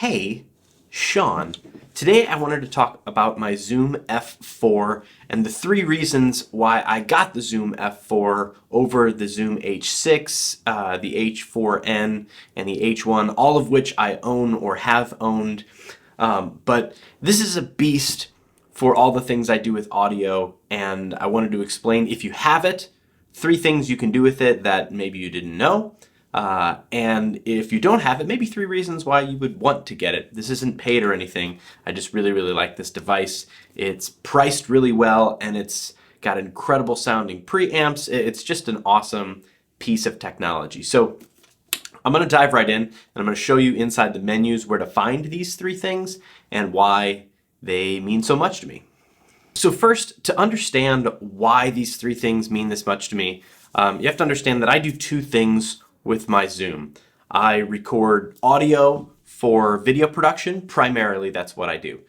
Hey, Sean. Today I wanted to talk about my Zoom F4 and the 3 reasons why I got the Zoom F4 over the Zoom H6, the h4n, and the h1, all of which I own or have owned. But this is a beast for all the things I do with audio, and I wanted to explain, if you have it, 3 things you can do with it that maybe you didn't know. And if you don't have it, maybe 3 reasons why you would want to get it. This isn't paid or anything. I just really like this device. It's priced really well, and it's got incredible sounding preamps. It's just an awesome piece of technology. So I'm going to dive right in, and I'm going to show you inside the menus where to find these 3 things and why they mean so much to me. So first, to understand why these 3 things mean this much to me, you have to understand that I do 2 things with my Zoom. I record audio for video production. Primarily, that's what I do.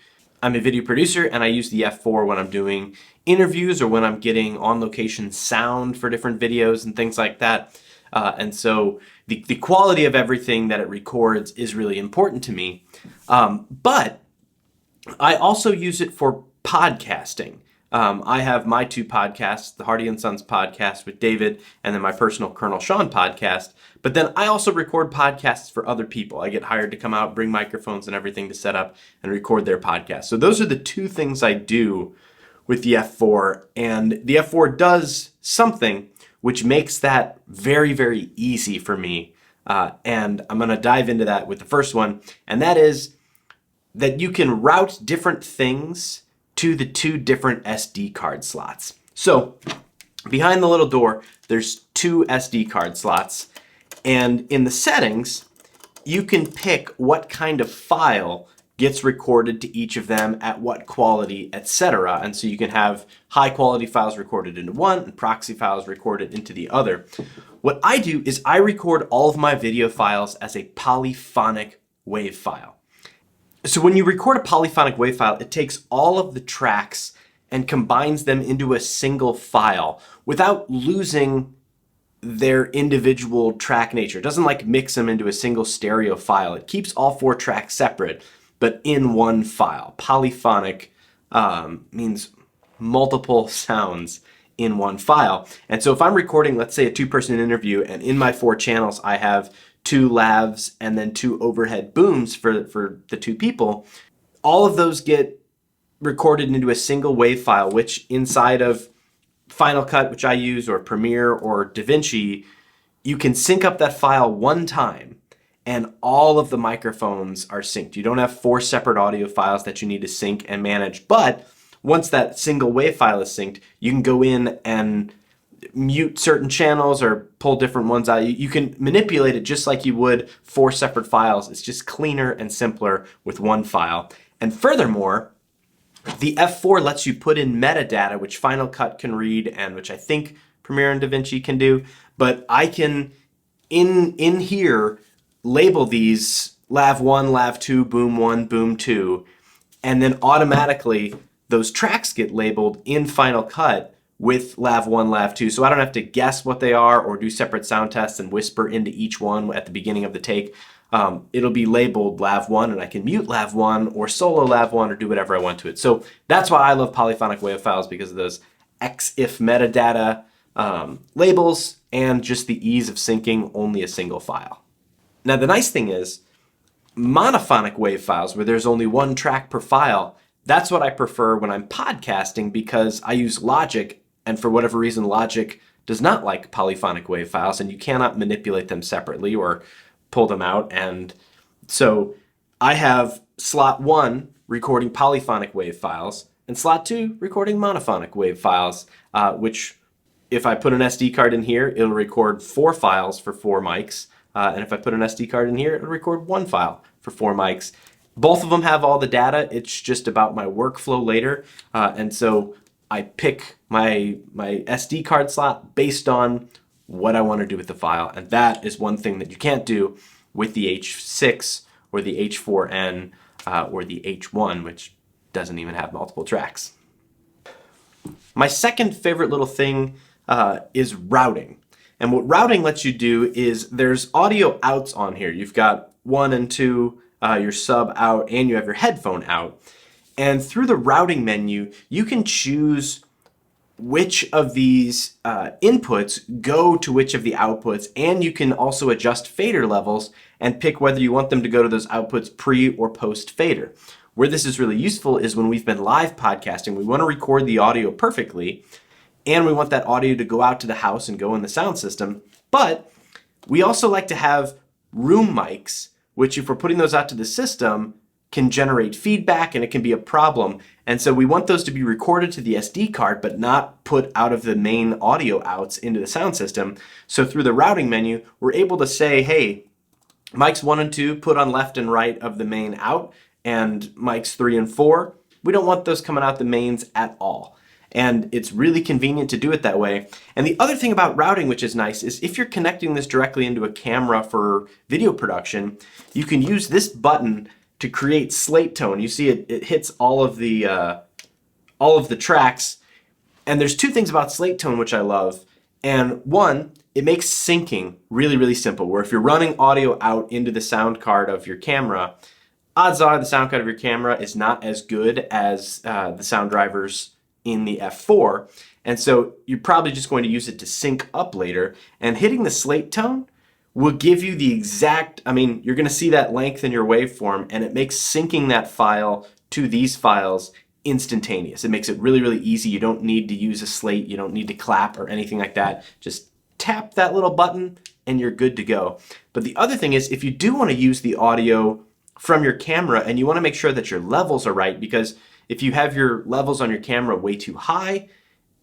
I'm a video producer, and I use the F4 when I'm doing interviews or when I'm getting on-location sound for different videos and things like that. And so the quality of everything that it records is really important to me. But I also use it for podcasting. I have my 2 podcasts, the Hardy & Sons podcast with David, and then my personal Colonel Sean podcast. But then I also record podcasts for other people. I get hired to come out, bring microphones and everything to set up and record their podcasts. So those are the 2 things I do with the F4. And the F4 does something which makes that very easy for me. And I'm going to dive into that with the first one. And that is that you can route different things to the 2 different SD card slots. So behind the little door, there's 2 SD card slots, and in the settings, you can pick what kind of file gets recorded to each of them at what quality, etc. And so you can have high quality files recorded into one and proxy files recorded into the other. What I do is I record all of my video files as a polyphonic WAV file. So when you record a polyphonic WAV file, it takes all of the tracks and combines them into a single file without losing their individual track nature. It doesn't like mix them into a single stereo file. It keeps all 4 tracks separate, but in one file. Polyphonic means multiple sounds in one file. And so if I'm recording, let's say, a 2-person interview, and in my 4 channels I have 2 lavs and then 2 overhead booms for the 2 people, all of those get recorded into a single WAV file, which inside of Final Cut, which I use, or Premiere or DaVinci, you can sync up that file one time and all of the microphones are synced. You don't have 4 separate audio files that you need to sync and manage, but once that single WAV file is synced, you can go in and mute certain channels or pull different ones out. You can manipulate it just like you would 4 separate files. It's just cleaner and simpler with one file. And furthermore, the F4 lets you put in metadata, which Final Cut can read and which I think Premiere and DaVinci can do. But I can, in here, label these Lav 1, Lav 2, Boom 1, Boom 2, and then automatically those tracks get labeled in Final Cut with Lav 1, Lav 2, so I don't have to guess what they are or do separate sound tests and whisper into each one at the beginning of the take. It'll be labeled Lav 1, and I can mute Lav 1 or solo Lav 1 or do whatever I want to it. So that's why I love polyphonic WAV files, because of those XIF metadata labels and just the ease of syncing only a single file. Now the nice thing is, monophonic WAV files, where there's only 1 track per file, that's what I prefer when I'm podcasting, because I use Logic, and for whatever reason Logic does not like polyphonic WAV files, and you cannot manipulate them separately or pull them out. And so I have slot 1 recording polyphonic WAV files and slot 2 recording monophonic WAV files, which if I put an SD card in here, it'll record 4 files for 4 mics. And if I put an SD card in here, it'll record 1 file for 4 mics. Both of them have all the data. It's just about my workflow later. And so I pick my SD card slot based on what I want to do with the file. And that is one thing that you can't do with the H6 or the h4n or the h1, which doesn't even have multiple tracks. My second favorite little thing is routing. And what routing lets you do is there's audio outs on here. You've got 1 and 2 your sub out, and you have your headphone out. And through the routing menu, you can choose which of these inputs go to which of the outputs, and you can also adjust fader levels and pick whether you want them to go to those outputs pre or post fader. Where this is really useful is when we've been live podcasting, we want to record the audio perfectly, and we want that audio to go out to the house and go in the sound system, but we also like to have room mics, which if we're putting those out to the system, can generate feedback and it can be a problem. And so we want those to be recorded to the SD card, but not put out of the main audio outs into the sound system. So through the routing menu, we're able to say, hey, mics 1 and 2 put on left and right of the main out, and mics 3 and 4, we don't want those coming out the mains at all. And it's really convenient to do it that way. And the other thing about routing, which is nice, is if you're connecting this directly into a camera for video production, you can use this button to create slate tone. You see it hits all of the tracks. And there's two things about slate tone which I love. And one, it makes syncing really, really simple, where if you're running audio out into the sound card of your camera, odds are the sound card of your camera is not as good as the sound drivers in the F4. And so you're probably just going to use it to sync up later. And hitting the slate tone will give you the exact, you're going to see that length in your waveform, and it makes syncing that file to these files instantaneous. It makes it really, really easy. You don't need to use a slate. You don't need to clap or anything like that. Just tap that little button and you're good to go. But the other thing is, if you do want to use the audio from your camera and you want to make sure that your levels are right, because if you have your levels on your camera way too high,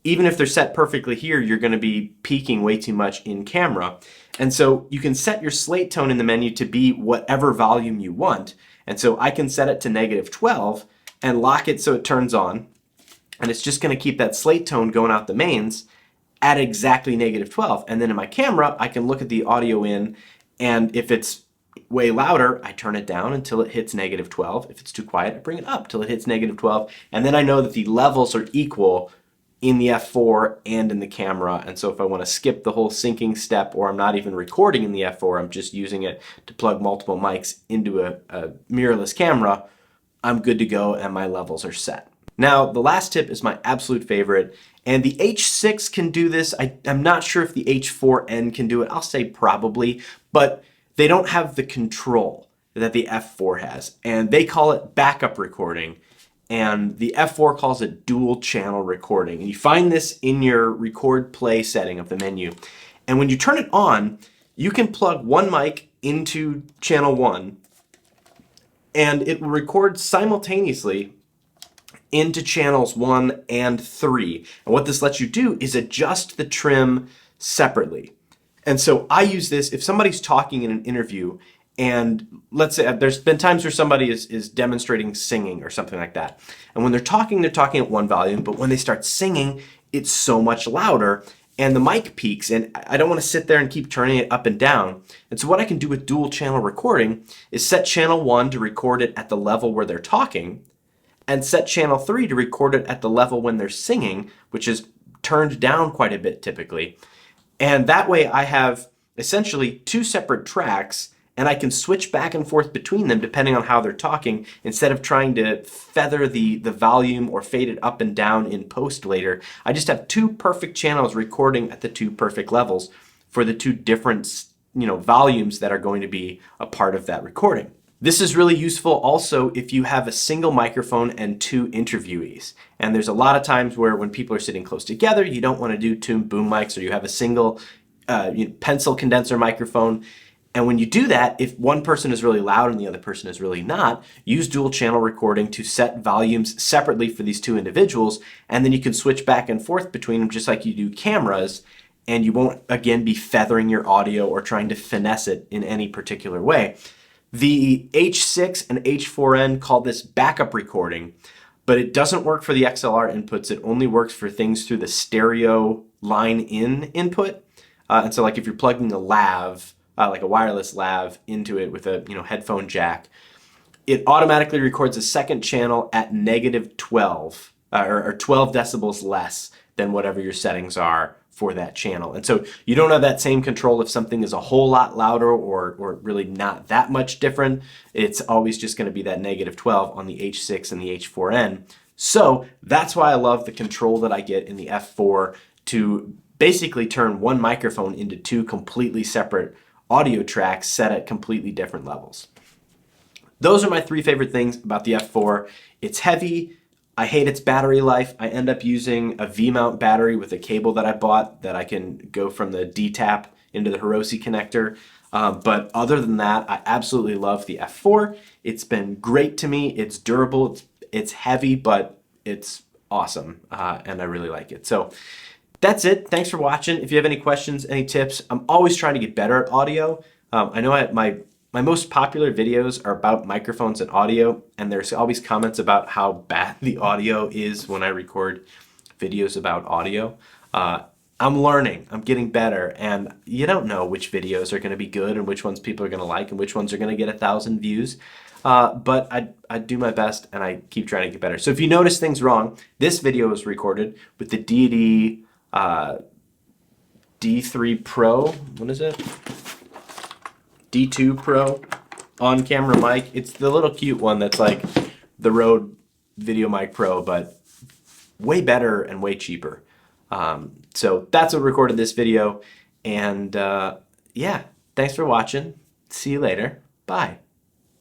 even if they're set perfectly here, you're going to be peaking way too much in camera. And so you can set your slate tone in the menu to be whatever volume you want. And so I can set it to -12 and lock it so it turns on. And it's just going to keep that slate tone going out the mains at exactly -12. And then in my camera, I can look at the audio in, and if it's way louder, I turn it down until it hits -12. If it's too quiet, I bring it up till it hits -12. And then I know that the levels are equal in the F4 and in the camera. And so if I want to skip the whole syncing step, or I'm not even recording in the F4, I'm just using it to plug multiple mics into a mirrorless camera, I'm good to go and my levels are set. Now, the last tip is my absolute favorite, and the H6 can do this. I'm not sure if the h4n can do it. I'll say probably, but they don't have the control that the F4 has, and they call it backup recording. And the F4 calls it dual channel recording. And you find this in your record play setting of the menu. And when you turn it on, you can plug one mic into channel 1 and it will record simultaneously into channels 1 and 3. And what this lets you do is adjust the trim separately. And so I use this if somebody's talking in an interview, and let's say there's been times where somebody is demonstrating singing or something like that. And when they're talking at one volume, but when they start singing, it's so much louder and the mic peaks, and I don't want to sit there and keep turning it up and down. And so what I can do with dual channel recording is set channel 1 to record it at the level where they're talking, and set channel 3 to record it at the level when they're singing, which is turned down quite a bit typically. And that way I have essentially two separate tracks, and I can switch back and forth between them depending on how they're talking, instead of trying to feather the volume or fade it up and down in post later. I just have two perfect channels recording at the two perfect levels for the two different volumes that are going to be a part of that recording. This is really useful also if you have a single microphone and two interviewees. And there's a lot of times where when people are sitting close together, you don't want to do two boom mics, or you have a single pencil condenser microphone. And when you do that, if one person is really loud and the other person is really not, use dual channel recording to set volumes separately for these two individuals, and then you can switch back and forth between them just like you do cameras, and you won't again be feathering your audio or trying to finesse it in any particular way. The H6 and H4n call this backup recording, but it doesn't work for the XLR inputs. It only works for things through the stereo line in input. And so like if you're plugging a lav, like a wireless lav into it with a headphone jack, it automatically records a second channel at -12 or 12 decibels less than whatever your settings are for that channel. And so you don't have that same control if something is a whole lot louder or really not that much different. It's always just going to be that -12 on the H6 and the H4n. So that's why I love the control that I get in the F4 to basically turn one microphone into two completely separate audio tracks set at completely different levels. Those are my three favorite things about the F4. It's heavy. I hate its battery life. I end up using a V-mount battery with a cable that I bought that I can go from the D-tap into the Hiroshi connector. But other than that, I absolutely love the F4. It's been great to me. It's durable. It's heavy, but it's awesome, and I really like it. So that's it. Thanks for watching. If you have any questions, any tips, I'm always trying to get better at audio. I know my most popular videos are about microphones and audio, and there's always comments about how bad the audio is when I record videos about audio. I'm learning, I'm getting better, and you don't know which videos are going to be good and which ones people are going to like and which ones are going to get 1,000 views. But I do my best and I keep trying to get better. So if you notice things wrong, this video was recorded with the D D3 Pro, what is it? D2 Pro on-camera mic. It's the little cute one that's like the Rode VideoMic Pro, but way better and way cheaper. So that's what recorded this video. And yeah, thanks for watching. See you later. Bye.